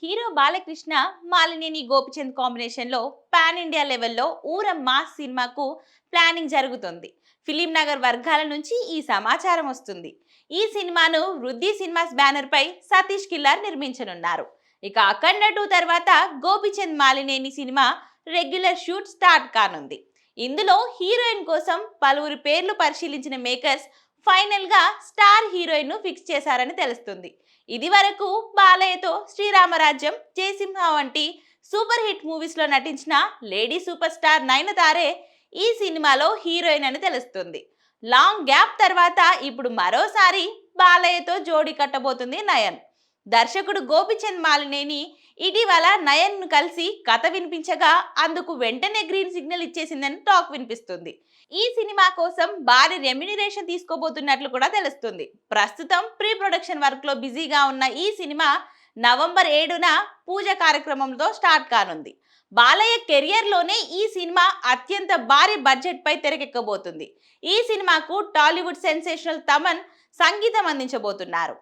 Hero Balakrishna Malineni Gopichand combination లో pan India లెవెల్లో ఊర మాస్ సినిమాకు ప్లానింగ్ జరుగుతుంది. ఫిలిం నగర్ వర్గాల నుంచి ఈ సమాచారం వస్తుంది. ఈ సినిమాను వృద్ధి సినిమాస్ బ్యానర్ పై సతీష్ కిల్లార్ నిర్మించనున్నారు. ఇక అఖండ 2 తర్వాత Gopichand Malineni cinema regular shoot start కానుంది. ఇందులో హీరోయిన్ కోసం పలువురు పేర్లు పరిశీలించిన మేకర్స్ ఫైనల్ గా స్టార్ హీరోయిన్ ను ఫిక్స్ చేశారని తెలుస్తుంది. ఇది వరకు బాలయ్యతో శ్రీరామరాజ్యం, జయసింహ వంటి సూపర్ హిట్ మూవీస్ లో నటించిన లేడీ సూపర్ స్టార్ నయనతారే ఈ సినిమాలో హీరోయిన్ అని తెలుస్తుంది. లాంగ్ గ్యాప్ తర్వాత ఇప్పుడు మరోసారి బాలయ్యతో జోడీ కట్టబోతుంది నయన్. దర్శకుడు గోపిచంద్ మాలినేని ఇటీవల నయన్ ను కలిసి కథ వినిపించగా అందుకు వెంటనే గ్రీన్ సిగ్నల్ ఇచ్చేసిందని టాక్ వినిపిస్తుంది. ఈ సినిమా కోసం భారీ రెమ్యునరేషన్ తీసుకోబోతున్నట్లు కూడా తెలుస్తుంది. ప్రస్తుతం ప్రీ ప్రొడక్షన్ వర్క్ లో బిజీగా ఉన్న ఈ సినిమా నవంబర్ 7న పూజ కార్యక్రమంతో స్టార్ట్ కానుంది. బాలయ్య కెరియర్ లోనే ఈ సినిమా అత్యంత భారీ బడ్జెట్ పై తెరకెక్కబోతుంది. ఈ సినిమాకు టాలీవుడ్ సెన్సేషనల్ తమన్ సంగీతం అందించబోతున్నారు.